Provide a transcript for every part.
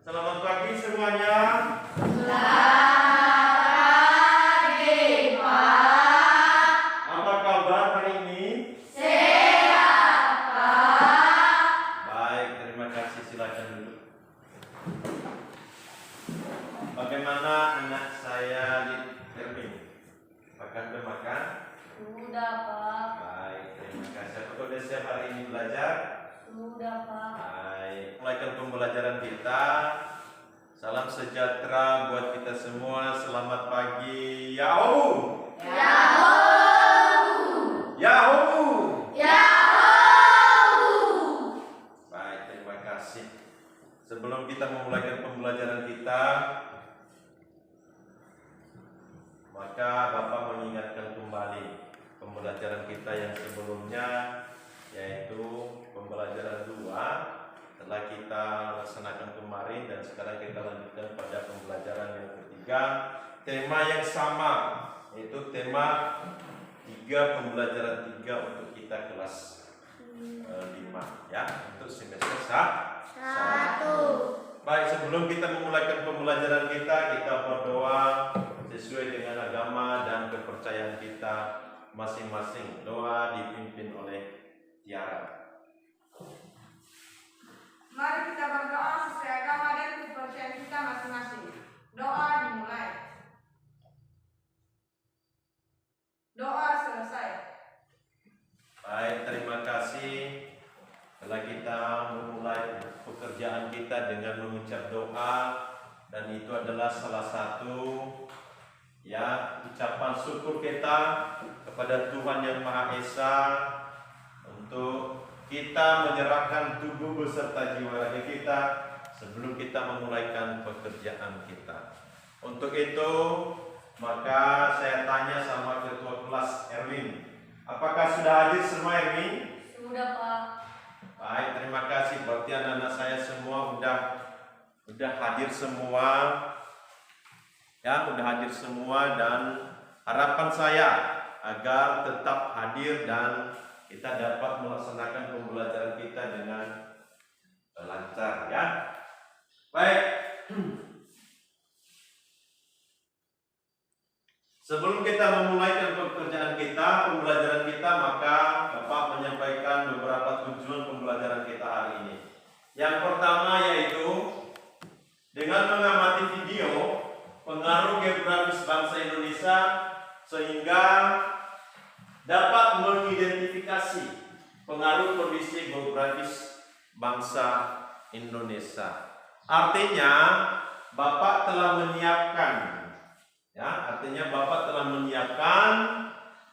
Selamat pagi semuanya. Selamat pagi, Pak. Apa kabar hari ini? Sehat, Pak. Baik, terima kasih. Silakan duduk. Bagaimana anak saya Erwin? Apakah sudah makan? Sudah, Pak. Baik, terima kasih. Apakah sudah siap hari ini belajar? Sudah, Pak. Baik, mulaikan pembelajaran kita. Salam sejahtera buat kita semua. Selamat pagi. Yahoo! Yahoo! Yahoo! Yahoo! Baik, terima kasih. Sebelum kita memulai pembelajaran kita, maka Bapak mengingatkan kembali pembelajaran kita yang sebelumnya, yaitu pembelajaran 2 telah kita laksanakan kemarin, dan sekarang kita lanjutkan pada pembelajaran yang ketiga, tema yang sama, yaitu tema 3, pembelajaran 3 untuk kita kelas 5 ya, untuk semester 1. Baik, sebelum kita memulai pembelajaran kita berdoa sesuai dengan agama dan kepercayaan kita masing-masing. Doa dipimpin oleh Tiara. Mari kita berdoa sesuai agama dan kepercayaan kita masing-masing. Doa dimulai. Doa selesai. Baik, terima kasih. Setelah kita memulai pekerjaan kita dengan mengucap doa, dan itu adalah salah satu ya ucapan syukur kita kepada Tuhan Yang Maha Esa untuk kita menyerahkan tubuh beserta jiwa raga kita sebelum kita memulaikan pekerjaan kita. Untuk itu, maka saya tanya sama ketua kelas Erwin, apakah sudah hadir semua Erwin? Sudah, Pak. Baik, terima kasih. Berarti anak-anak saya semua udah hadir semua. Ya, udah hadir semua, dan harapan saya agar tetap hadir dan kita dapat melaksanakan pembelajaran kita dengan lancar ya. Baik. Sebelum kita memulai pekerjaan kita, pembelajaran kita, maka Bapak menyampaikan beberapa tujuan pembelajaran kita hari ini. Yang pertama yaitu dengan mengamati video pengaruh geografis bangsa Indonesia sehingga dapat mengidentifikasi pengaruh kondisi geografis bangsa Indonesia. Artinya Bapak telah menyiapkan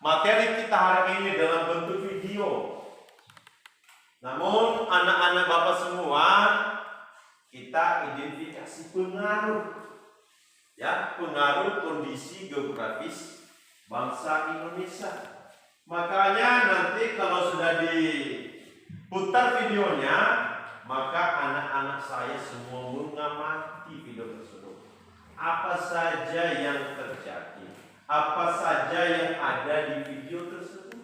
materi kita hari ini dalam bentuk video. Namun anak-anak Bapak semua, kita identifikasi pengaruh kondisi geografis bangsa Indonesia. Makanya nanti kalau sudah diputar videonya, maka anak-anak saya semua mengamati video tersebut. Apa saja yang terjadi, apa saja yang ada di video tersebut.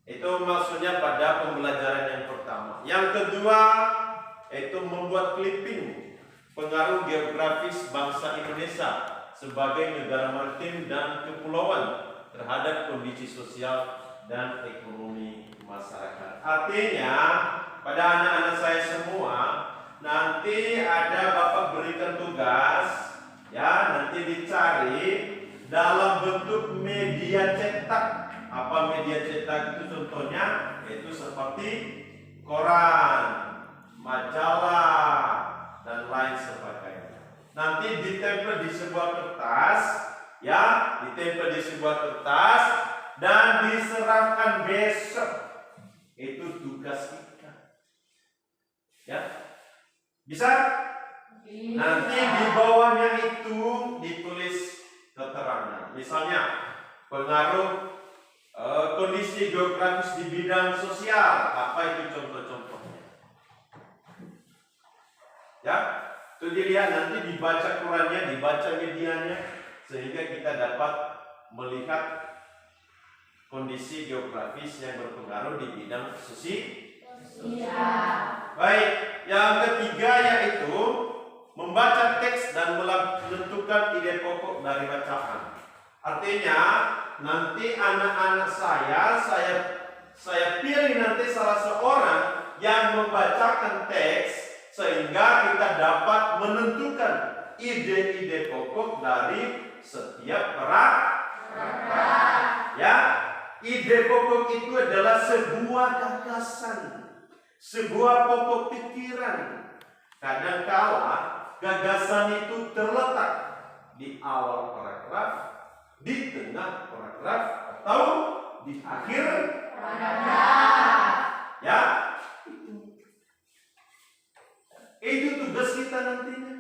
Itu maksudnya pada pembelajaran yang pertama. Yang kedua, itu membuat clipping pengaruh geografis bangsa Indonesia sebagai negara maritim dan kepulauan terhadap kondisi sosial dan ekonomi masyarakat. Artinya, pada anak-anak saya semua, nanti ada Bapak berikan tugas, ya, nanti dicari dalam bentuk media cetak. Apa media cetak itu contohnya? Yaitu seperti koran, majalah, dan lain sebagainya. Nanti ditempel di sebuah kertas, ya, dan diserahkan besok. Itu tugas kita, ya. Bisa? Nanti di bawahnya itu ditulis keterangan. Misalnya pengaruh kondisi geografis di bidang sosial. Apa itu contoh-contohnya? Ya. Itu dilihat, nanti dibaca Qurannya, dibaca medianya, sehingga kita dapat melihat kondisi geografis yang berpengaruh di bidang sosial. Iya. Baik, yang pokok dari bacaan. Artinya nanti anak-anak saya pilih nanti salah seorang yang membacakan teks sehingga kita dapat menentukan ide-ide pokok dari setiap paragraf. Ya, ide pokok itu adalah sebuah gagasan, sebuah pokok pikiran. Kadangkala gagasan itu terletak di awal paragraf, di tengah paragraf, atau di akhir paragraf. Ya, itu tugas kita nantinya.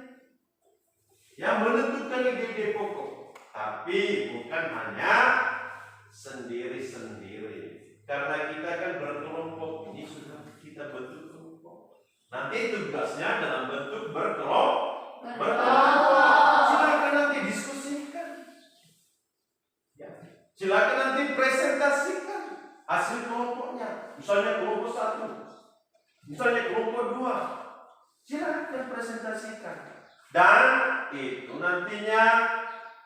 Ya, menentukan ide-ide pokok. Tapi bukan hanya sendiri-sendiri. Karena kita kan berkelompok, ini sudah kita bentuk kelompok. Nanti tugasnya dalam bentuk berkelompok. Silakan nanti diskusikan. Ya. Silakan nanti presentasikan hasil kelompoknya. Misalnya kelompok 1, misalnya kelompok 2. Silakan presentasikan. Dan itu nantinya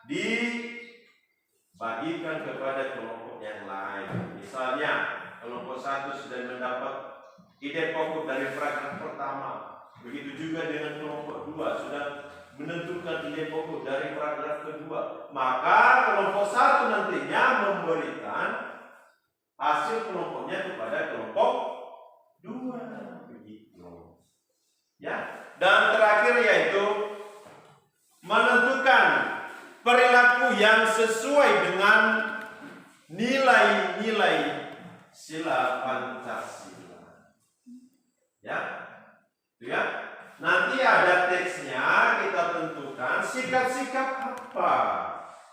dibagikan kepada kelompok yang lain. Misalnya kelompok 1 sudah mendapat ide pokok dari paragraf pertama. Begitu juga dengan kelompok 2 sudah menentukan ide pokok dari paragraf kedua. Maka kelompok 1 nantinya memberikan hasil kelompoknya kepada kelompok 2. Begitu. Ya. Dan terakhir yaitu menentukan perilaku yang sesuai dengan nilai-nilai sila Pancasila. Ya, ya. Nanti ada teksnya, kita tentukan sikap-sikap apa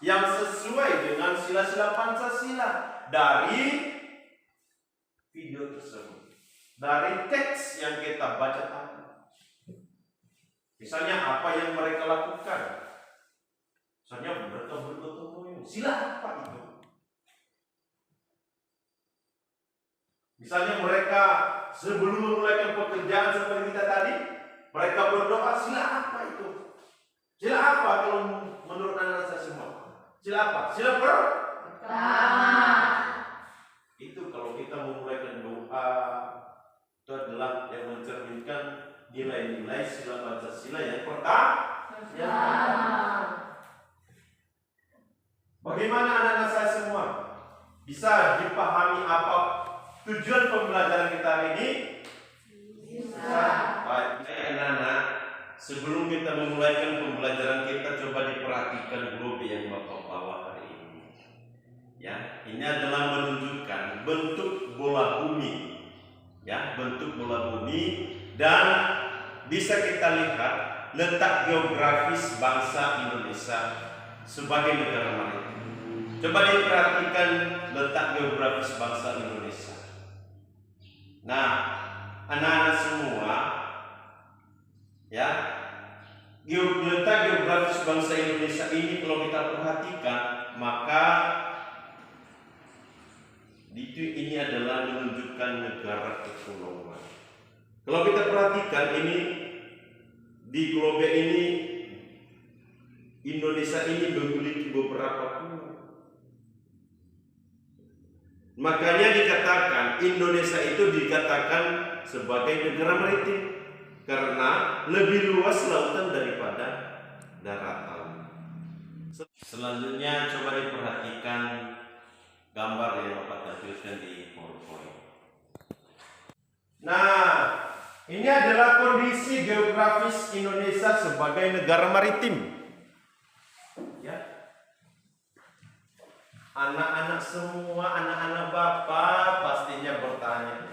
yang sesuai dengan sila-sila Pancasila dari video tersebut, dari teks yang kita baca tadi. Misalnya apa yang mereka lakukan. Misalnya mereka bergotong royong. Sila apa itu? Misalnya mereka sebelum memulai pekerjaan seperti kita tadi, mereka berdoa. Sila apa itu? Sila apa kalau menurut anak saya semua? Sila apa? Sila pertama. Itu kalau kita memulai doa, itu adalah yang mencerminkan nilai-nilai sila Pancasila yang pertama. Bagaimana anak-anak saya semua bisa dipahami apa tujuan pembelajaran kita hari ini? Bisa. Baik, anak-anak, sebelum kita memulaikan pembelajaran kita, coba diperhatikan globe yang Bapak bawa hari ini. Ya, ini adalah menunjukkan bentuk bola bumi. Ya, bentuk bola bumi. Dan bisa kita lihat letak geografis bangsa Indonesia sebagai negara maritim. Coba diperhatikan letak geografis bangsa Indonesia. Nah, anak-anak semua, ya, letak geografis bangsa Indonesia ini kalau kita perhatikan, maka ini adalah menunjukkan negara kepulauan. Kalau kita perhatikan ini di globe ini, Indonesia ini memiliki beberapa pulau. Makanya dikatakan Indonesia itu dikatakan sebagai negara maritim karena lebih luas lautan daripada daratan. Selanjutnya coba diperhatikan gambar yang Bapak tampilkan di PowerPoint. Nah, ini adalah kondisi geografis Indonesia sebagai negara maritim. Ya. Anak-anak semua, anak-anak Bapak pastinya bertanya.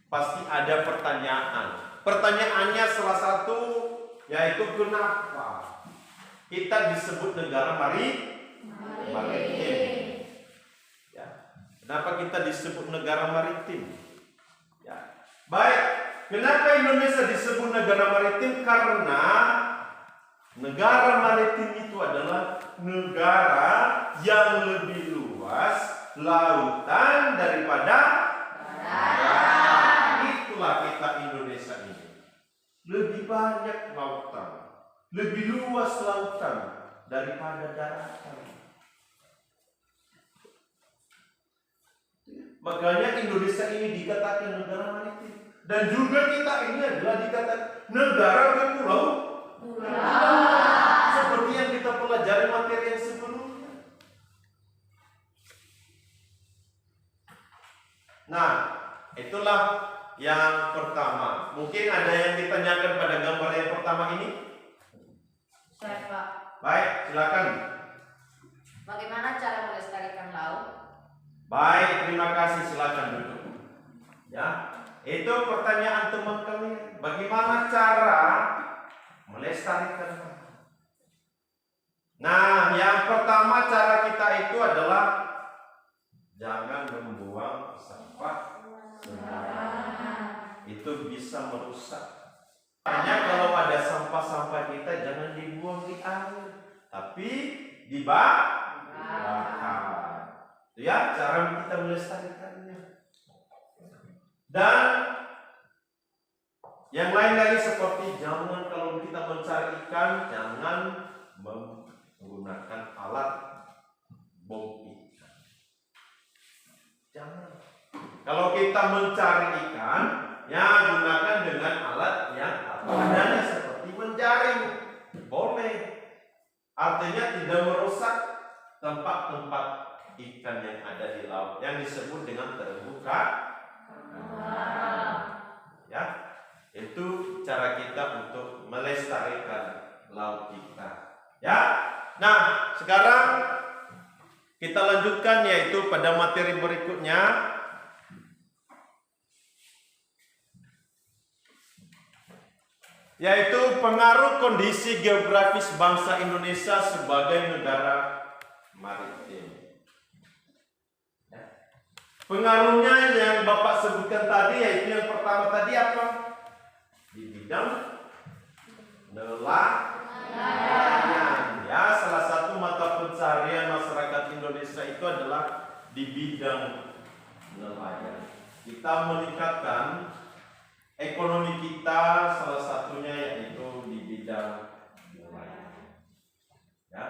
Pasti ada pertanyaan. Pertanyaannya salah satu yaitu kenapa kita disebut negara maritim? Ya. Kenapa kita disebut negara maritim? Ya. Baik, kenapa Indonesia disebut negara maritim? Karena negara maritim itu adalah negara yang lebih luas lautan daripada darat. Itulah kita Indonesia ini. Lebih banyak lautan, lebih luas lautan daripada daratan. Makanya Indonesia ini dikatakan negara maritim. Dan juga kita ini adalah dikatakan negara berpulau. Seperti yang kita pelajari materi yang sebelumnya. Nah, itulah yang pertama. Mungkin ada yang ditanyakan pada gambar yang pertama ini? Saya Pak. Baik, silakan. Bagaimana cara melestarikan laut? Baik, terima kasih. Silakan duduk. Ya, itu pertanyaan teman kalian. Bagaimana cara melestarikan laut? Nah, yang pertama cara kita itu adalah jangan membuang sampah sembarangan. Itu bisa merusak. Hanya kalau ada sampah-sampah kita jangan dibuang di air, tapi dibakar. Itu ya cara kita melestarikannya. Dan yang lain lagi seperti jangan kalau kita mencari ikan jangan menggunakan alat bom ikan. Jangan. Kalau kita mencari ikan, ya gunakan dengan alat yang adanya seperti menjaring. Boleh. Artinya tidak merusak tempat-tempat ikan yang ada di laut yang disebut dengan terumbu karang. Ya, itu cara kita untuk melestarikan laut kita. Ya. Nah, sekarang kita lanjutkan yaitu pada materi berikutnya. Yaitu pengaruh kondisi geografis bangsa Indonesia sebagai negara maritim. Pengaruhnya yang Bapak sebutkan tadi yaitu yang pertama tadi apa? Di bidang nelayan. Ya, salah satu mata pencaharian masyarakat Indonesia itu adalah di bidang nelayan. Kita meningkatkan ekonomi kita salah satunya yaitu di bidang nelayan. Ya.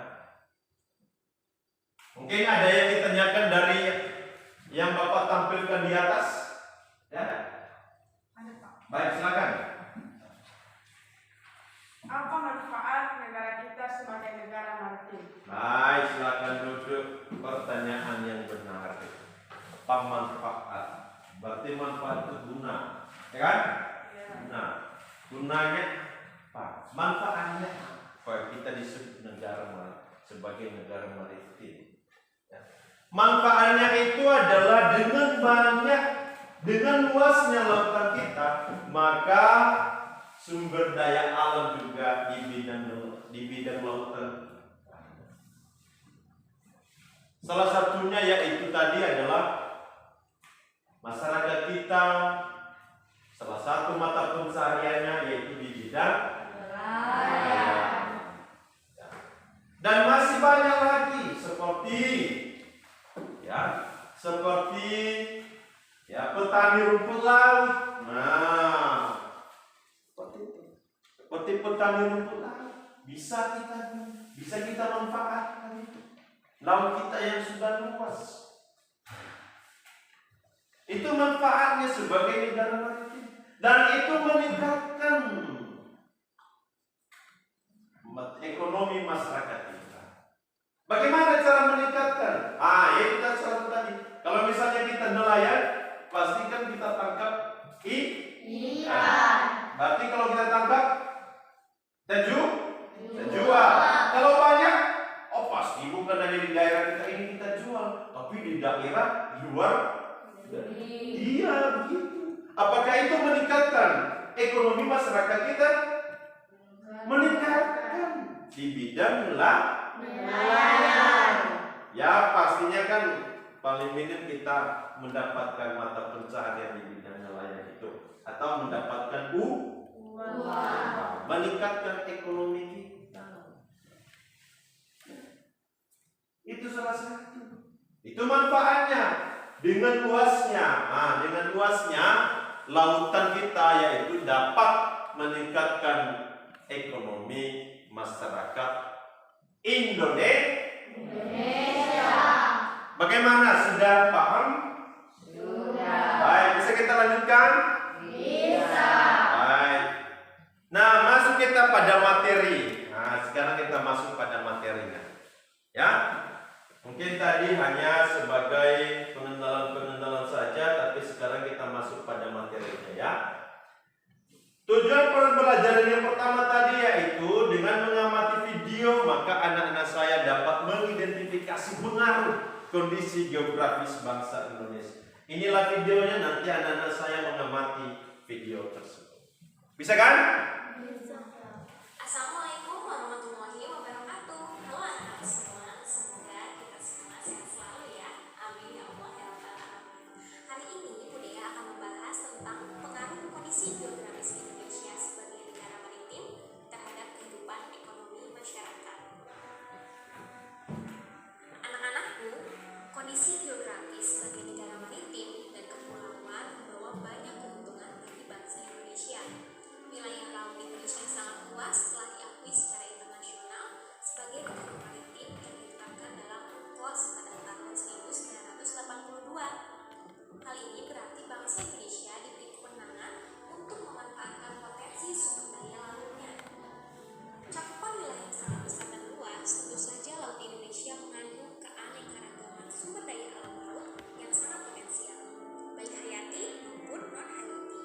Mungkin ada yang ditanyakan dari yang Bapak tampilkan di atas? Ya. Baik, silakan. Apa manfaat negara kita sebagai negara maritim? Baik, silakan duduk. Pertanyaan yang benar. Apa manfaat? Berarti manfaat itu guna, ya kan? Nah, gunanya apa? Manfaatnya apa? Kita disebut sebagai negara maritim. Ya. Manfaatnya itu adalah dengan luasnya lautan kita, maka sumber daya alam juga di bidang lautan. Salah satunya yaitu tadi adalah masyarakat kita salah satu mata pencahariannya yaitu di bidang nelayan. Dan masih banyak lagi seperti petani rumput laut. Nah, seperti petani rumput laut bisa kita manfaatkan laut kita yang sudah luas. Itu manfaatnya sebagai negara maritim. Dan itu meningkatkan ekonomi masyarakat kita. Bagaimana cara meningkatkan? Ya kita selalu tadi. Kalau misalnya kita nelayan, pastikan kita tangkap ikan. Berarti kalau kita tangkap, kita jual. Kalau banyak, pasti bukan hanya di daerah kita ini kita jual, tapi di daerah luar. Iya, begitu. Apakah itu meningkatkan ekonomi masyarakat kita? Meningkatkan di bidang nelayan. Ya, pastinya kan paling minim kita mendapatkan mata pencaharian di bidang nelayan itu atau mendapatkan uang. Meningkatkan ekonomi kita. Itu salah satu. Itu manfaatnya. Dengan luasnya lautan kita yaitu dapat meningkatkan ekonomi masyarakat Indonesia. Indonesia. Bagaimana? Sudah paham? Sudah. Baik, bisa kita lanjutkan? Bisa. Baik. Nah, masuk kita pada materi. Nah, sekarang kita masuk pada materinya. Ya. Mungkin tadi hanya sebagai pengenalan-pengenalan saja, tapi sekarang kita masuk pada materinya ya. Tujuan pembelajaran yang pertama tadi yaitu dengan mengamati video, maka anak-anak saya dapat mengidentifikasi pengaruh kondisi geografis bangsa Indonesia. Inilah videonya, nanti anak-anak saya mengamati video tersebut. Bisa kan? Assalamualaikum warahmatullahi wabarakatuh. Halo anak-anak semua, semoga kita semua sehat selalu ya. Amin ya Allah ya Rabbal Alamin. Hari ini Bunda akan membahas tentang pengaruh kondisi geografis Indonesia sebagai negara maritim terhadap kehidupan ekonomi masyarakat. Anak-anakku, kondisi geografis sebagai negara maritim dan kepulauan membawa banyak keuntungan bagi bangsa Indonesia. Wilayah laut Indonesia sangat luas telah diakui secara internasional sebagai negara maritim yang ditetapkan dalam UNCLOS pada tahun 1982. Hal ini berarti bangsa Indonesia diberi kewenangan untuk memanfaatkan potensi sumber daya lautnya. Cakupan wilayah yang sangat besar dan luas, tentu saja laut Indonesia mengandung keanekaragaman sumber daya alam laut yang sangat potensial, baik hayati maupun non-hayati.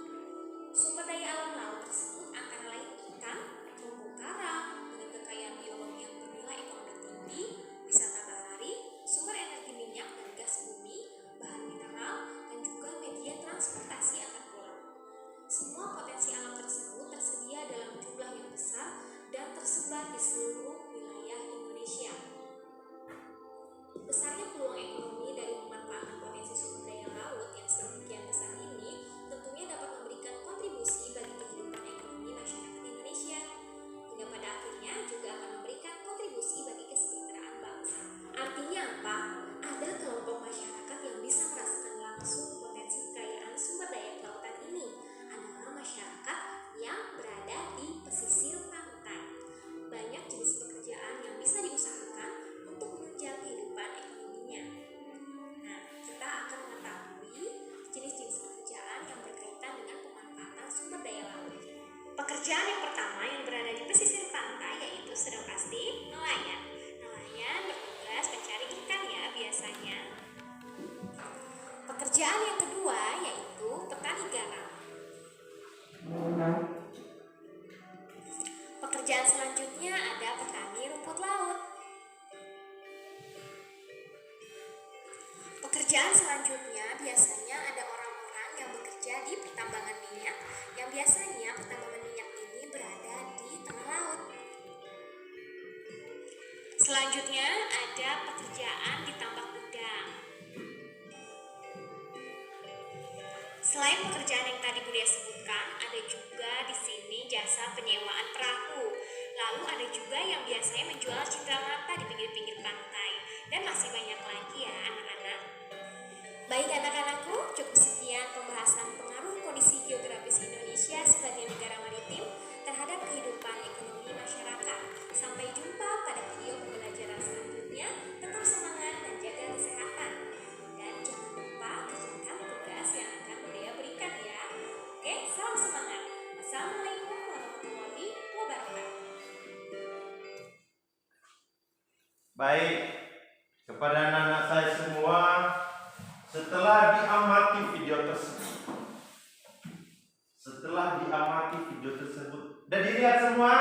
Sumber daya alam laut tersebut antara lain ikan, terumbu karang dengan kekayaan biologi yang bernilai ekonomi tinggi, wisata bahari, sumber energi minyak dan gas bumi, bahan mineral, dan juga media transportasi antar pulau. Semua potensi alam tersebut tersedia dalam jumlah yang besar dan tersebar di seluruh wilayah Indonesia. Besarnya peluang ekonomi dari memanfaatkan potensi sumber daya laut yang sedemikian besar ini tentunya dapat memberikan kontribusi bagi kehidupan ekonomi masyarakat Indonesia, hingga pada akhirnya juga akan memberikan kontribusi bagi kesejahteraan bangsa. Artinya apa? Ada kelompok masyarakat yang bisa merasakan langsung potensi kekayaan sumber daya kelautan ini adalah masyarakat yang berada di pesisir pantai. Banyak jenis pekerjaan yang bisa diusahakan untuk menunjang kehidupan ekonominya. Nah, kita akan mengetahui jenis-jenis pekerjaan yang berkaitan dengan pemanfaatan sumber daya laut. Pekerjaan yang pertama yang berada di pesisir pantai yaitu sudah pasti nelayan. Nelayan bertugas mencari ikan ya biasanya. Pekerjaan yang kedua yaitu petani garam. Pekerjaan selanjutnya ada petani rumput laut. Pekerjaan selanjutnya biasanya ada orang-orang yang bekerja di pertambangan minyak, yang biasanya pertambangan minyak ini berada di tengah laut. Selanjutnya ada pekerjaan di tambak udang. Selain pekerjaan yang tadi Budia sebutkan, ada juga di sini jasa penyewaan perahu. Lalu ada juga yang biasanya menjual cindera mata di pinggir-pinggir pantai. Dan masih banyak lagi ya anak-anak. Baik anak-anakku, cukup sekian pembahasan pengaruh kondisi geografis Indonesia sebagai negara maritim terhadap kehidupan ekonomi masyarakat. Sampai jumpa pada video pembelajaran selanjutnya. Tetap semangat dan jaga kesehatan. Dan jangan lupa kerjakan tugas yang akan Budia berikan ya. Oke, salam semangat. Wassalamualaikum warahmatullahi wabarakatuh. Baik, kepada anak-anak saya semua, setelah diamati video tersebut, dan dilihat semua?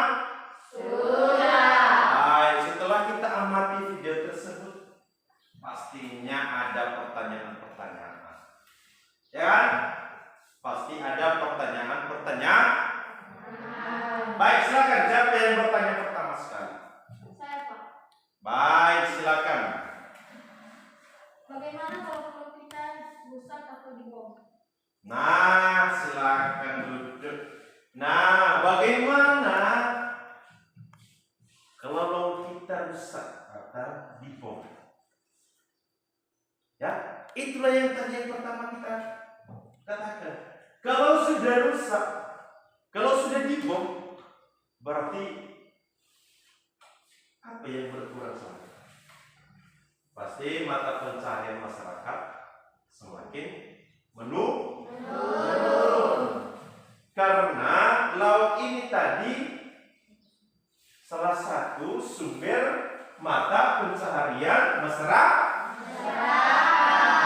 Sudah. Baik, setelah kita amati video tersebut, pastinya ada pertanyaan-pertanyaan. Ya kan? Pasti ada pertanyaan-pertanyaan. Baik, silakan. Siapa yang bertanya pertama sekali? Saya Pak. Baik, silakan. Bagaimana kalau perut kita rusak atau dibom? Nah, silakan duduk. Nah, bagaimana kalau kita rusak atau dibom? Ya, itulah yang tadi yang pertama kita katakan. Kalau sudah rusak, kalau sudah dibom, berarti Apa yang berkurang sama kita? Pasti mata pencaharian masyarakat semakin menurun. Karena laut ini tadi salah satu sumber mata pencaharian masyarakat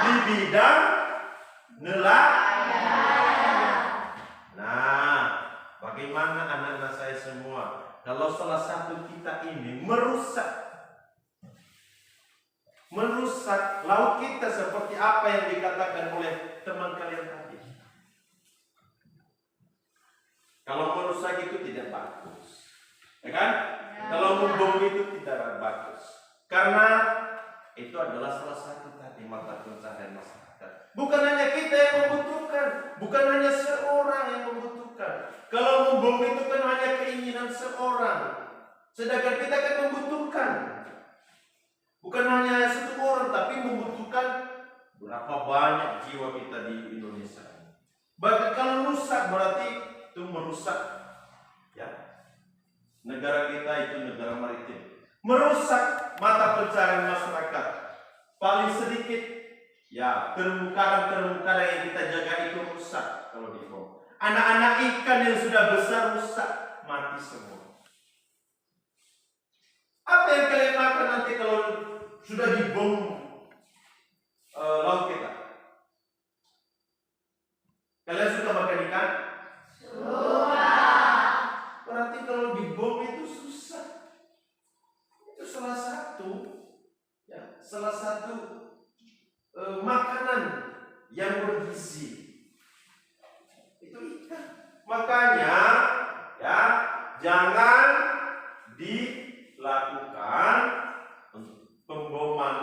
di bidang nelayan. Nah, bagaimana anak-anak saya semua kalau salah satu kita ini merusak laut kita seperti apa yang dikatakan oleh teman kalian tadi? Kalau merusak itu tidak bagus, ya kan? Kalau membom itu tidak bagus, karena itu adalah salah satu tadi mata pencaharian masyarakat. Bukan hanya kita yang membutuhkan, bukan hanya seorang yang membutuhkan. Kalau membom itu kan hanya keinginan seorang, sedangkan kita kan membutuhkan. Bukan hanya satu orang, tapi membutuhkan berapa banyak jiwa kita di Indonesia. Bahkan kalau rusak berarti itu merusak, ya. Negara kita itu negara maritim, merusak mata pencaharian masyarakat. Paling sedikit, ya, terumbu-karang yang kita jaga itu rusak kalau dibom. Anak-anak ikan yang sudah besar rusak, mati semua. Apa yang kalian makan nanti kalau sudah dibom laut kita? Kalian suka makan ikan? Suka. Berarti kalau dibom itu susah. Itu salah satu makanan yang bergizi. Itu ikan. Makanya, ya, jangan dilakukan pemboman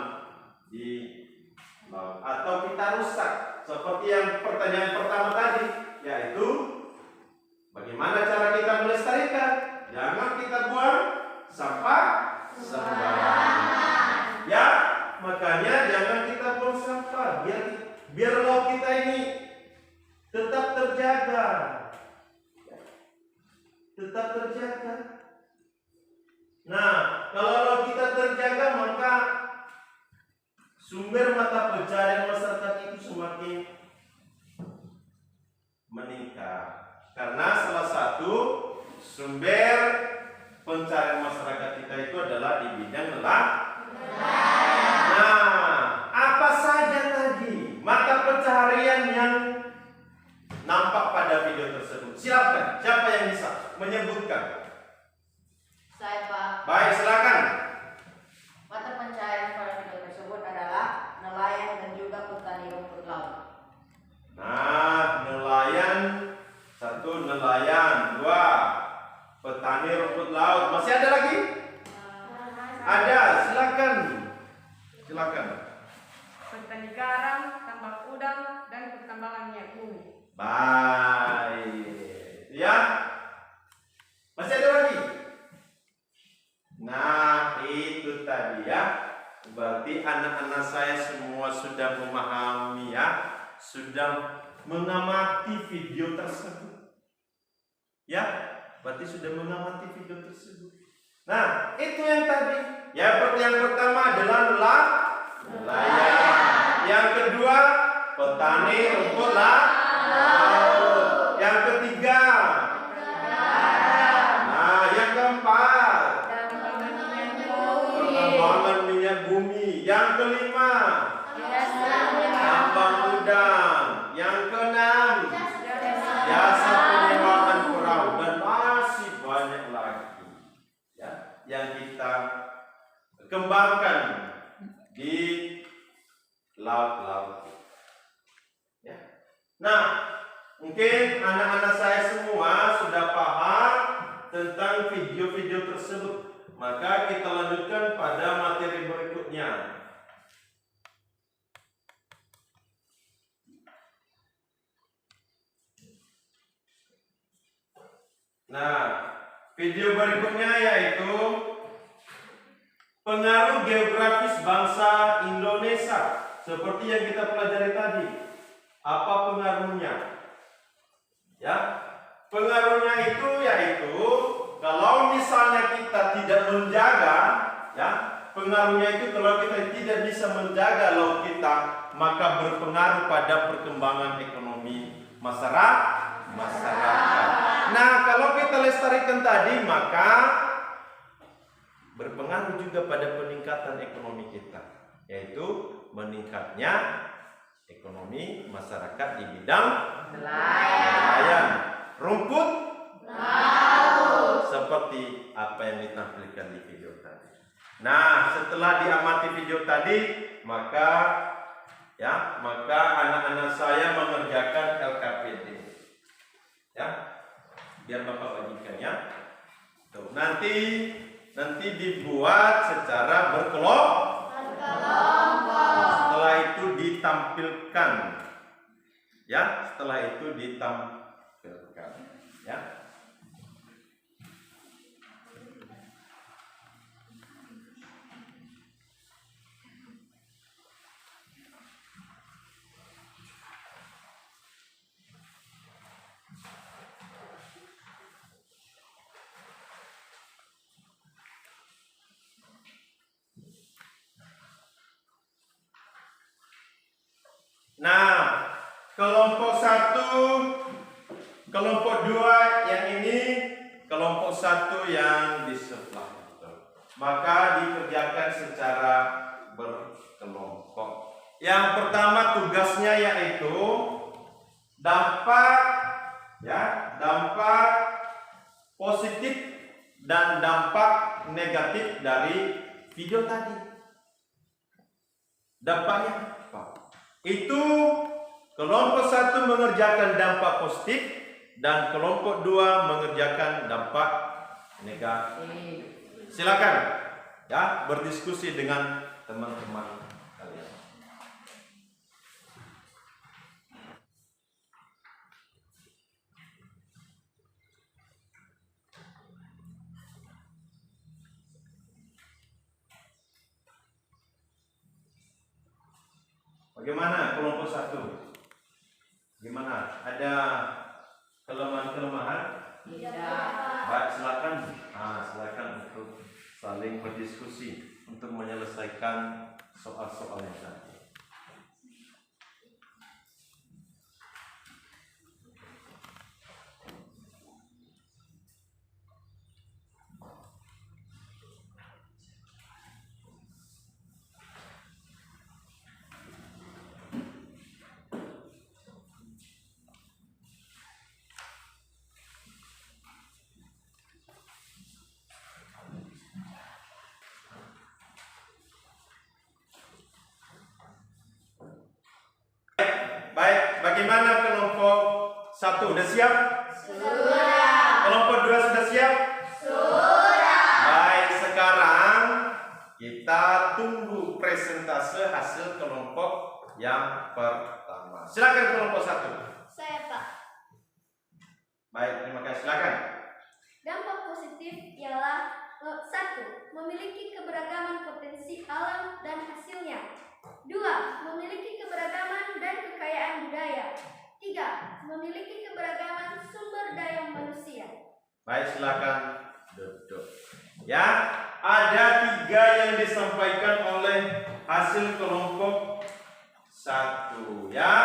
di laut atau kita rusak seperti yang pertanyaan pertama tadi, yaitu bagaimana cara kita melestarikan. Jangan kita buang sampah sembarangan, ya. Makanya jangan kita buang sampah, biar laut kita ini tetap terjaga, Nah, kalau laut kita terjaga, maka sumber mata pencaharian masyarakat itu semakin meningkat. Karena salah satu sumber pencaharian masyarakat kita itu adalah di bidang nelayan. Nah, apa saja tadi mata pencaharian yang nampak pada video tersebut? Silakan, siapa yang bisa menyebutkan? Saya, Pak. Baik, silakan. Mata pencaharian pada video tersebut adalah nelayan dan juga petani rumput laut. Nah, nelayan, satu nelayan, dua petani rumput laut. Masih ada lagi? Ada, silakan. Petani garam, tambak udang, dan pertambangan minyak bumi. Baik, ya. Masih ada lagi? Nah, itu tadi, ya. Berarti anak-anak saya semua sudah memahami, ya, sudah mengamati video tersebut, ya. Berarti sudah mengamati video tersebut. Nah, itu yang tadi. Yang pertama adalah nelayan. Yang kedua, petani rumput laut. Yang ketiga, nah, yang keempat, pengembangan minyak bumi. Yang kelima, tambang udang. Yang keenam, jasa penyewaan perahu, dan masih banyak lagi, ya, yang kita kembangkan di laut-laut, ya. Nah, mungkin anak-anak saya semua sudah paham tentang video-video tersebut. Maka kita lanjutkan pada materi berikutnya. Nah, video berikutnya yaitu pengaruh geografis bangsa Indonesia. Seperti yang kita pelajari tadi. Apa pengaruhnya? Ya, pengaruhnya itu yaitu kalau misalnya kita tidak menjaga Ya, pengaruhnya itu kalau kita tidak bisa menjaga laut kita, maka berpengaruh pada perkembangan ekonomi masyarakat. Nah, kalau kita lestarikan tadi, maka berpengaruh juga pada peningkatan ekonomi kita, yaitu meningkatnya ekonomi masyarakat di bidang nelayan, rumput laut, seperti apa yang ditampilkan di video tadi. Nah, setelah diamati video tadi, maka anak-anak saya mengerjakan LKPD. Ya, biar Bapak bagikannya. Tuh, nanti dibuat secara berkelompok. Setelah itu ditampilkan. Ya, setelah itu ditampilkan. Ya. Nah, kelompok 1, kelompok 2 yang ini, kelompok 1 yang di sebelah itu. Maka dikerjakan secara berkelompok. Yang pertama tugasnya yaitu dampak positif dan dampak negatif dari video tadi. Dampaknya apa? Itu kelompok 1 mengerjakan dampak positif dan kelompok 2 mengerjakan dampak negatif. Silakan ya berdiskusi dengan teman-teman kalian. Bagaimana kelompok 1? Gimana? Ada kelemahan-kelemahan? Tidak. Baik, silakan. Silakan untuk saling berdiskusi untuk menyelesaikan soal-soal yang tadi. Baik, bagaimana kelompok 1? Sudah siap? Sudah. Kelompok 2 sudah siap? Sudah. Baik, sekarang kita tunggu presentase hasil kelompok yang pertama. Silakan kelompok 1. Saya, Pak. Baik, terima kasih. Silakan. Dampak positif ialah 1. Memiliki keberagaman potensi alam dan hasilnya. 2. Memiliki keberagaman dan kekayaan budaya. 3. Memiliki keberagaman sumber daya manusia. Baik, silakan duduk. Ya, ada 3 yang disampaikan oleh hasil kelompok 1. Ya,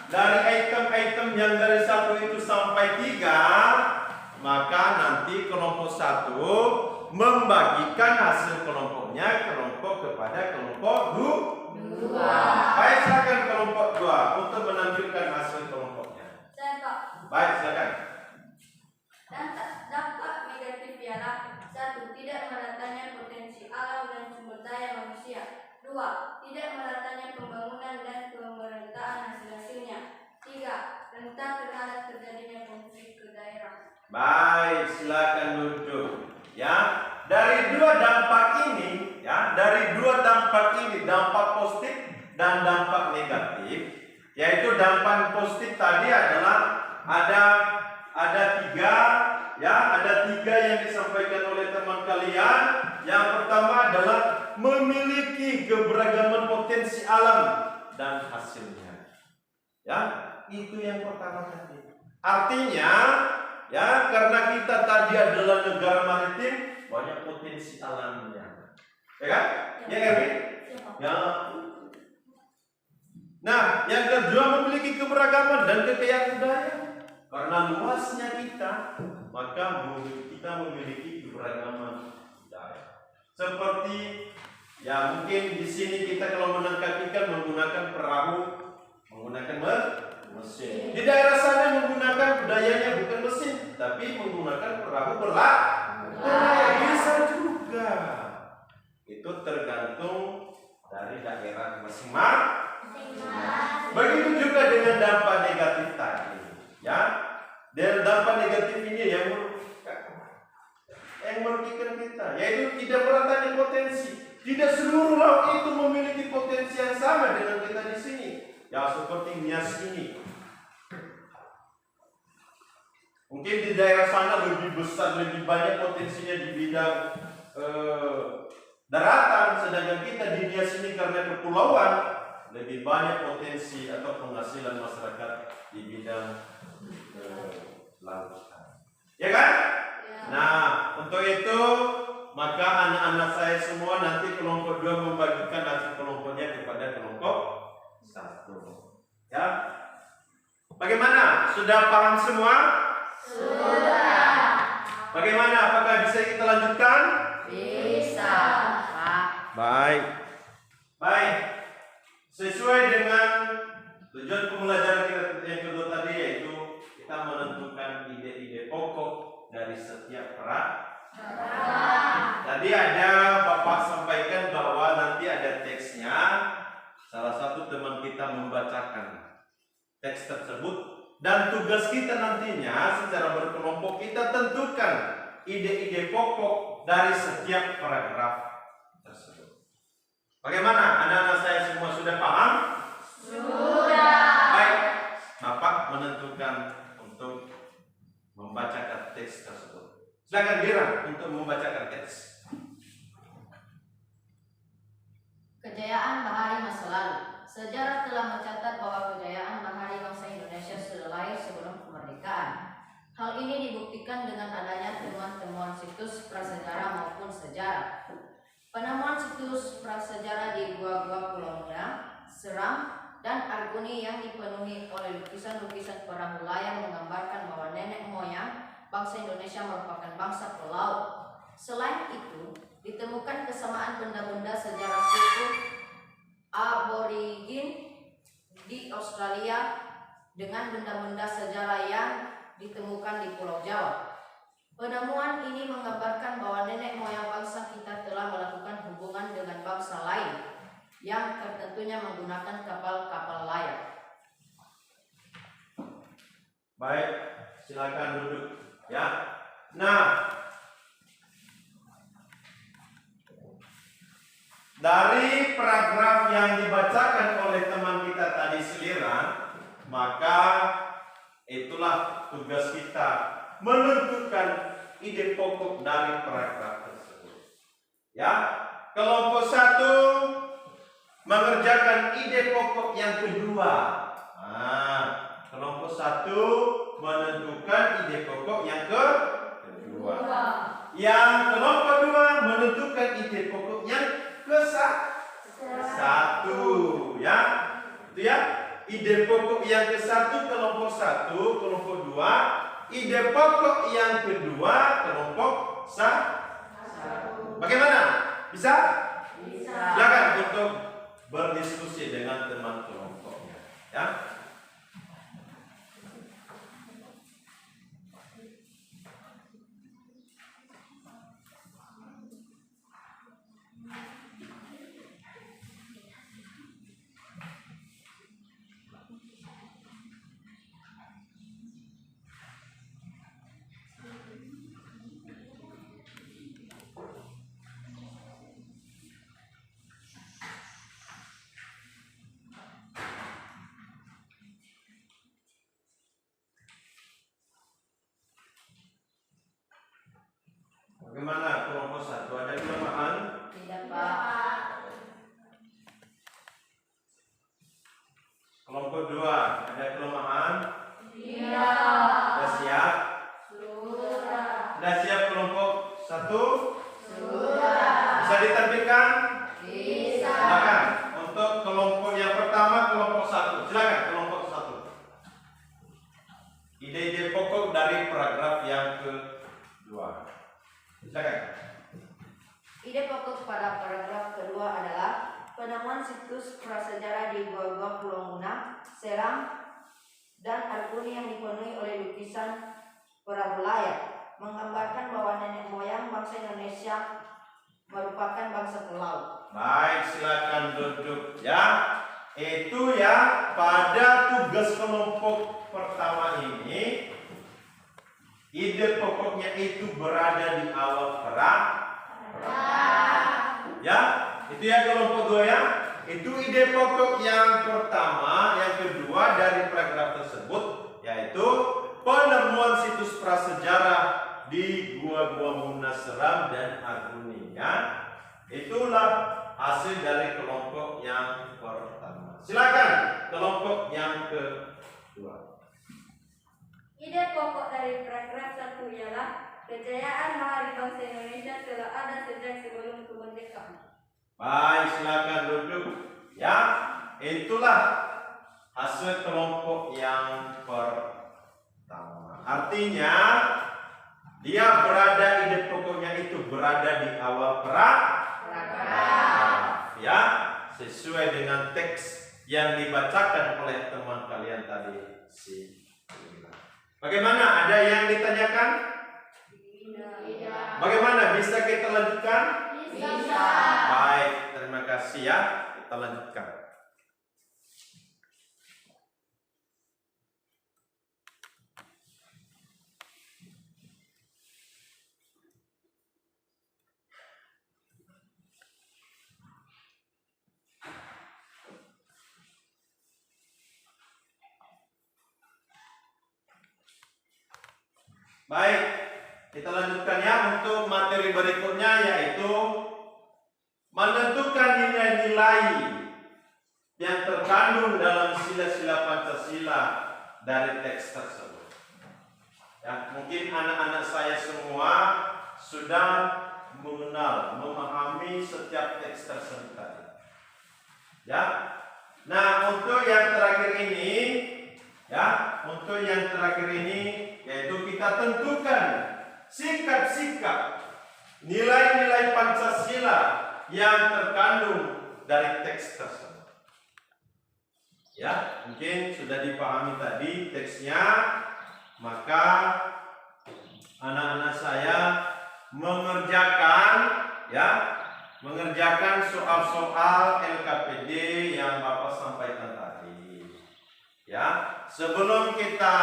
dari item-item yang dari 1 itu sampai 3, maka nanti kelompok 1 membagikan hasil kelompoknya kepada kelompok 2. Baik, silakan kelompok 2 untuk menampilkan hasil kelompoknya. Saya, Pak. Baik, silakan. Dampak negatif ialah 1. Tidak meratanya potensi alam dan sumber daya manusia. 2. Tidak meratanya pembangunan dan pemerataan hasil-hasilnya. 3. Rentan terhadap terjadinya konflik ke daerah. Baik, silakan duduk. Ya, dari 2 dampak ini, dampak positif dan dampak negatif, yaitu dampak positif tadi adalah ada 3 yang disampaikan oleh teman kalian. Yang pertama adalah memiliki keberagaman potensi alam dan hasilnya. Ya, itu yang pertama tadi. Artinya, ya, karena kita tadi adalah negara maritim, banyak potensi alamnya. Ya kan? Ya Erwin? Ya. Nah, yang kedua memiliki keberagaman dan kekayaan budaya. Karena luasnya kita, maka kita memiliki keberagaman budaya. Seperti ya mungkin di sini kita kalau menangkap ikan menggunakan perahu, menggunakan mesin. Di daerah sana menggunakan budayanya bukan mesin, tapi menggunakan perahu berlayar. Bisa juga. Itu tergantung dari daerah masing-masing. Begitu juga dengan dampak negatif tadi, ya. Dan dampak negatif ini yang merugikan kita, yaitu tidak meratanya potensi. Tidak seluruh laut itu memiliki potensi yang sama dengan kita di sini. Ya seperti Nias ini. Mungkin di daerah sana lebih besar, lebih banyak potensinya di bidang daratan, sedangkan kita di Nias ini karena kepulauan lebih banyak potensi atau penghasilan masyarakat di bidang laut. Ya kan? Ya. Nah, untuk itu maka anak-anak saya semua nanti kelompok 2 membagikan hasil kelompoknya kepada kelompok 1. Ya. Bagaimana? Sudah paham semua? Sudah. Bagaimana? Apakah bisa kita lanjutkan? Bisa, Pak. Baik. Baik. Sesuai dengan tujuan pembelajaran kita yang kedua tadi, yaitu kita menentukan ide-ide pokok dari setiap Tadi ada Bapak sampaikan bahwa nanti ada teksnya. Salah satu teman kita membacakan teks tersebut, dan tugas kita nantinya secara berkelompok kita tentukan ide-ide pokok dari setiap paragraf tersebut. Bagaimana? Anak-anak saya semua sudah paham? Sudah. Baik, Bapak menentukan untuk membacakan teks tersebut. Silakan Dira untuk membacakan teks. Kejayaan Bahari masa lalu. Sejarah telah mencatat bahwa kejayaan bahari bangsa Indonesia sudah lahir sebelum kemerdekaan. Hal ini dibuktikan dengan adanya temuan-temuan situs prasejarah maupun sejarah. Penemuan situs prasejarah di gua-gua Pulau Muda, Seram, dan Arguni yang dipenuhi oleh lukisan-lukisan perahu layar menggambarkan bahwa nenek moyang bangsa Indonesia merupakan bangsa pelaut. Selain itu, ditemukan kesamaan benda-benda sejarah suku aborigin di Australia dengan benda-benda sejarah yang ditemukan di Pulau Jawa. Penemuan ini menggambarkan bahwa nenek moyang bangsa kita telah melakukan hubungan dengan bangsa lain yang tertentunya menggunakan kapal-kapal layar. Baik, silakan duduk ya. Nah, dari paragraf yang dibacakan oleh teman kita tadi seliran, maka itulah tugas kita menentukan ide pokok dari paragraf tersebut. Ya, kelompok 1 mengerjakan ide pokok yang kedua. Nah, kelompok 1 menentukan ide pokok yang kedua. Yang kelompok 2 menentukan ide pokok yang ke-1, ya. Itu ya. Ide pokok yang ke-1 kelompok 1, kelompok 2. Ide pokok yang kedua kelompok 1. Bagaimana? Bisa? Bisa. Silakan untuk berdiskusi dengan teman kelompoknya, ya. ditampilkan? Bisa. Silakan. Untuk kelompok yang pertama, kelompok 1. Silakan kelompok 1. Ide-ide pokok dari paragraf yang kedua. Silakan. Ide pokok pada paragraf kedua adalah penemuan situs prasejarah di Gua-Gua Pulau Muna, Serang, dan Arkuni yang dipenuhi oleh lukisan perahu layar, menggambarkan bahwa nenek moyang bangsa Indonesia merupakan bangsa pelaut. Baik, silakan duduk ya. Itu ya, pada tugas kelompok pertama ini, ide pokoknya itu berada di awal perang. Ya, itu ya kelompok 2 ya. Itu ide pokok yang pertama, yang kedua dari paragraf tersebut, yaitu penemuan situs prasejarah di Gua-Gua Muna, Seram, dan Arkuni ya. Itulah hasil dari kelompok yang pertama. Silakan kelompok yang kedua. Ide pokok dari paragraf 1 ialah kejayaan Bahari bangsa Indonesia telah ada sejak sebelum kemerdekaan. Baik, silakan duduk. Ya, itulah hasil kelompok yang pertama. Artinya dia berada, ide pokoknya itu berada di awal paragraf. Ya, sesuai dengan teks yang dibacakan oleh teman kalian tadi si. Bagaimana? Ada yang ditanyakan? Bagaimana? Bisa kita lanjutkan? Bisa. Baik, terima kasih ya. Kita lanjutkan. Baik, kita lanjutkan ya untuk materi berikutnya, yaitu menentukan nilai-nilai yang terkandung dalam sila-sila Pancasila dari teks tersebut. Ya, mungkin anak-anak saya semua sudah mengenal, memahami setiap teks tersebut tadi. Ya. Nah, untuk yang terakhir ini, yaitu kita tentukan sikap-sikap nilai-nilai Pancasila yang terkandung dari teks tersebut. Ya, mungkin sudah dipahami tadi teksnya, maka anak-anak saya mengerjakan soal-soal LKPD yang Bapak sampaikan tadi. Ya, sebelum kita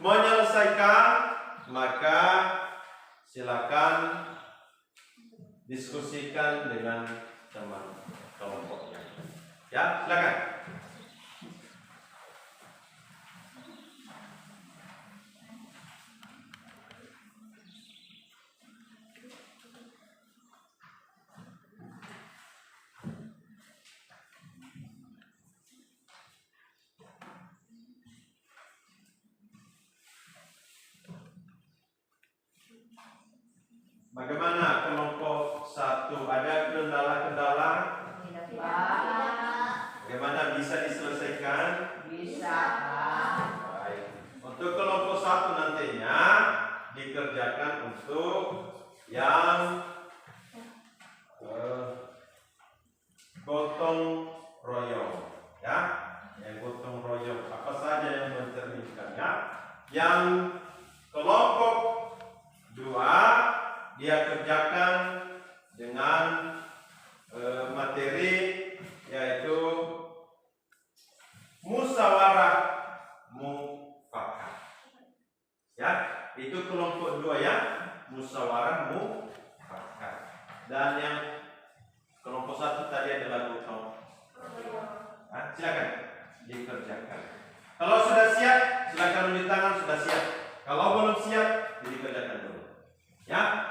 menyelesaikan, maka silakan diskusikan dengan teman kelompoknya. Ya, silakan. Bagaimana kelompok 1? Ada kendala-kendala? Tidak, Pak. Bagaimana bisa diselesaikan? Bisa, Pak. Baik. Untuk kelompok 1 nantinya dikerjakan untuk yang gotong royong, ya. Yang gotong royong apa saja yang mencerminkannya? Yang kelompok 2 dia kerjakan dengan materi yaitu musyawarah mufakat. Ya, itu kelompok 2 ya, musyawarah mufakat. Dan yang kelompok 1 tadi adalah gotong. Nah, silakan dikerjakan. Kalau sudah siap, silakan unjuk tangan sudah siap. Kalau belum siap, dikerjakan dulu. Ya.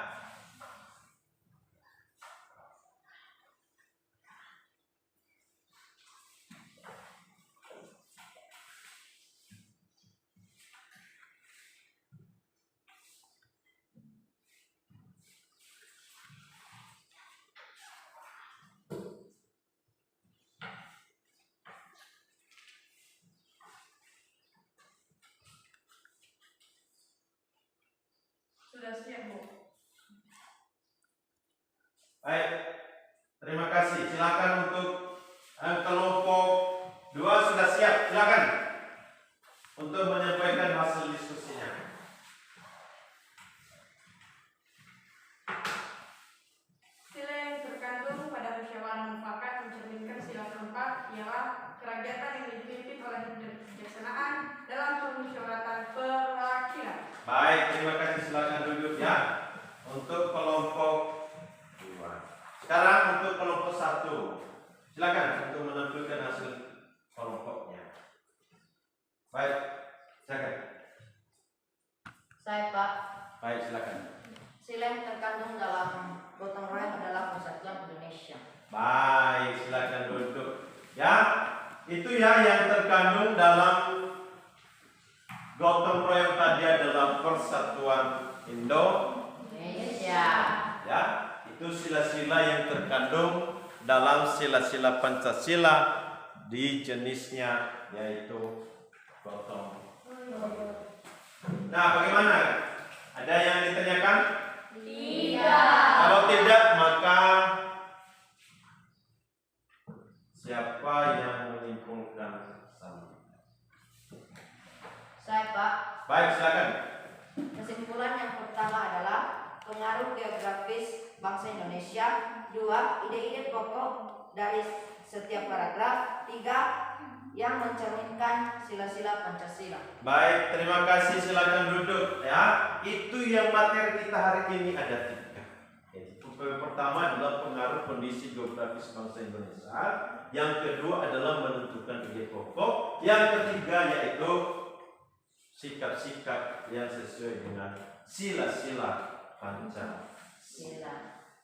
siap, Bu. Baik, terima kasih. Silakan untuk kelompok 2 sudah siap. Silakan untuk menyampaikan hasil diskusinya. Sila yang terkandung pada musyawarah mufakat mencerminkan sila keempat ialah kerakyatan yang dipimpin oleh kebijaksanaan dalam permusyawaratan perwakilan. Baik, terima kasih. Silakan duduk ya. Untuk kelompok 2. Sekarang untuk kelompok 1. Silakan untuk menampilkan hasil kelompoknya. Baik, silakan. Saya Pak, Baik, silakan. sila yang terkandung dalam gotong royong adalah Persatuan Indonesia. Baik, silakan duduk. Ya, itu ya yang terkandung dalam gotong royong tadi adalah Persatuan Indonesia. Ya, itu sila-sila yang terkandung dalam sila-sila Pancasila di jenisnya yaitu gotong. Nah, bagaimana? Ada yang ditanyakan? Tidak. Kalau tidak, maka siapa yang menyimpulkan sama? Saya Pak, Baik, silakan. kesimpulan yang pertama adalah pengaruh geografis bangsa Indonesia. 2. Ide-ide pokok dari setiap paragraf. 3. Yang mencerminkan sila-sila Pancasila. Baik, terima kasih. Silakan duduk ya. Itu yang materi kita hari ini ada 3. Yang pertama adalah pengaruh kondisi geografis bangsa Indonesia. Yang kedua adalah menentukan ide pokok. Yang ketiga yaitu sikap-sikap yang sesuai dengan sila-sila Pancasila.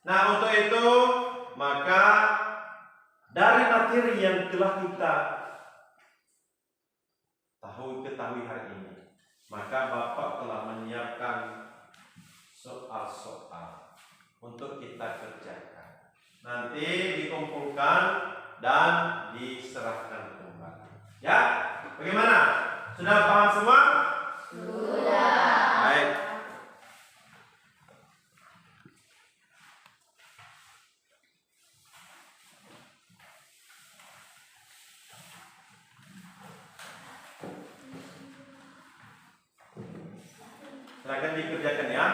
Nah, untuk itu maka dari materi yang telah kita ketahui hari ini, maka Bapak telah menyiapkan soal-soal untuk kita kerjakan. Nanti dikumpulkan dan diserahkan kembali. Ya, bagaimana? Sudah paham semua? Sudah. Baik. Silakan dikerjakan ya.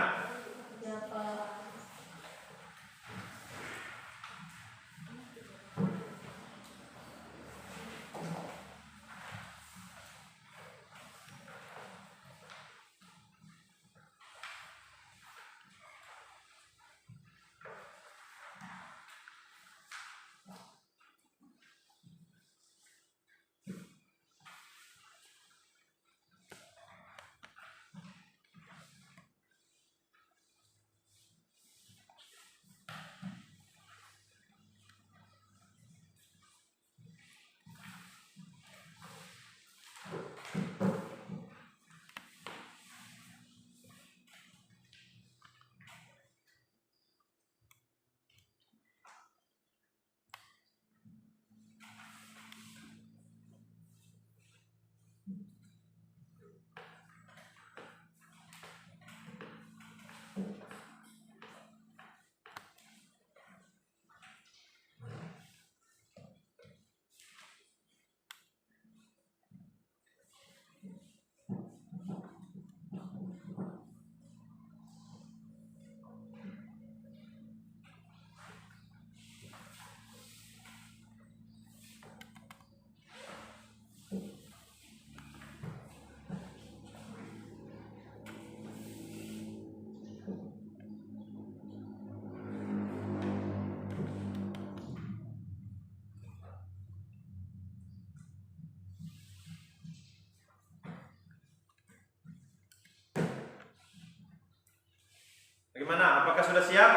Bagaimana? Apakah sudah siap?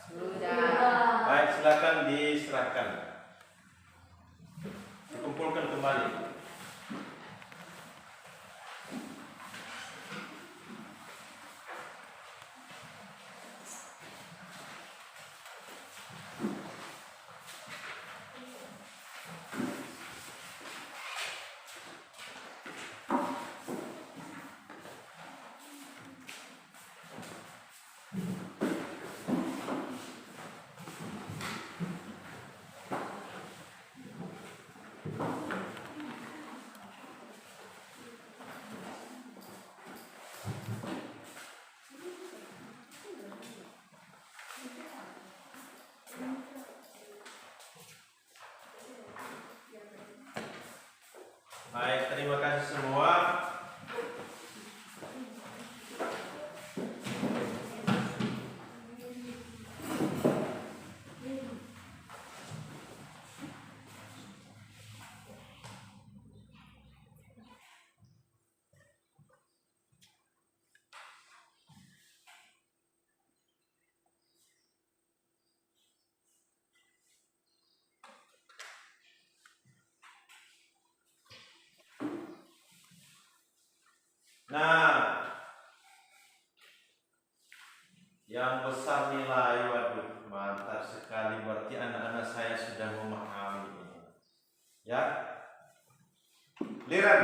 Sudah. Baik, silakan diserahkan. Dikumpulkan kembali. Nah, yang besar nilai, waduh, mantap sekali. Berarti anak-anak saya sudah memahami ini. Ya, Liran.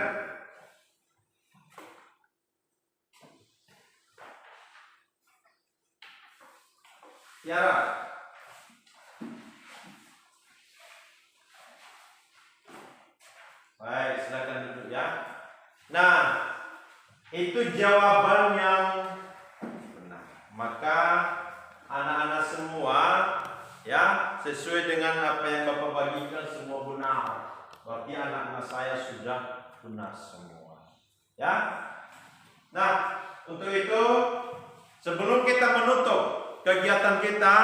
Tiara. Baik, silakan duduk ya. Nah, itu jawaban yang benar. Maka anak-anak semua ya, sesuai dengan apa yang Bapak bagikan semua benar. Berarti anak-anak saya sudah benar semua. Ya. Nah, untuk itu sebelum kita menutup kegiatan kita,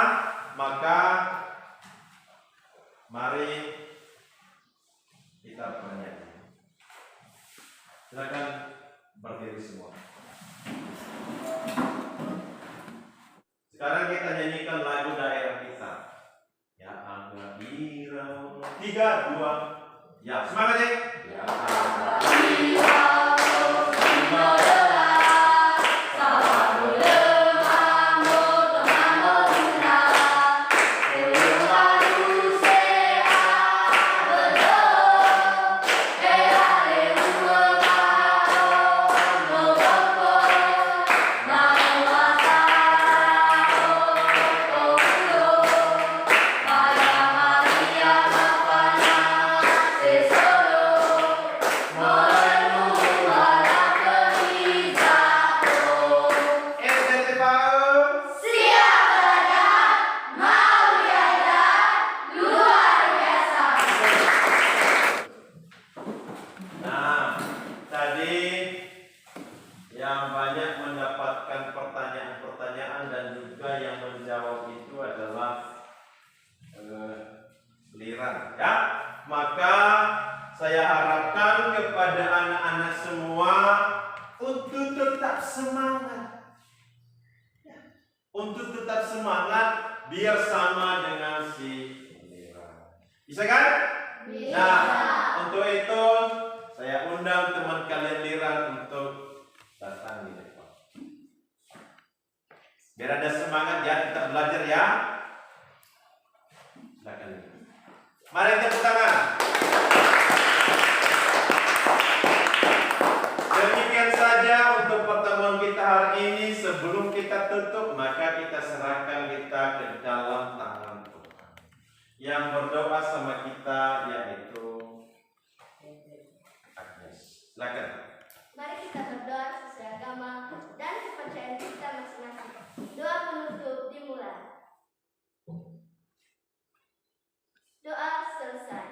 maka mari kita bernyanyi. Silakan berdiri semua. Sekarang kita nyanyikan lagu daerah kita. Ya Angga Irau. 3, 2. Ya, semangat ya. Ya Angga Irau. Biar sama dengan si Lira. Bisa kan? Bisa. Nah, untuk itu saya undang teman kalian Lira untuk datang di depan. Biar ada semangat ya, kita belajar ya. Silakan. Mari tepuk tangan. Demikian saja untuk pertemuan kita hari ini. Sebelum kita tutup, maka kita serahkan kita ke dalam tangan Tuhan. Yang berdoa sama kita yaitu Agnes. Silakan. Mari kita berdoa sesuai agama dan kepercayaan kita masing-masing. Doa penutup dimulai. Doa selesai.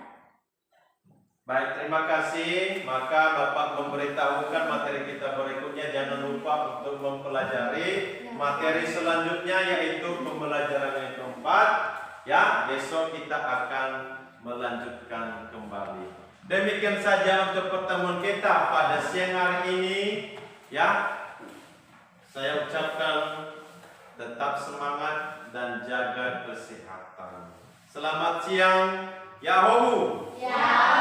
Baik, terima kasih. Maka Bapak memberitahukan materi kita berikutnya. Jangan lupa untuk mempelajari materi selanjutnya, yaitu pembelajaran yang keempat. Ya, besok kita akan melanjutkan kembali. Demikian saja untuk pertemuan kita pada siang hari ini. Ya, saya ucapkan tetap semangat dan jaga kesehatan. Selamat siang. Yahoo. Ya.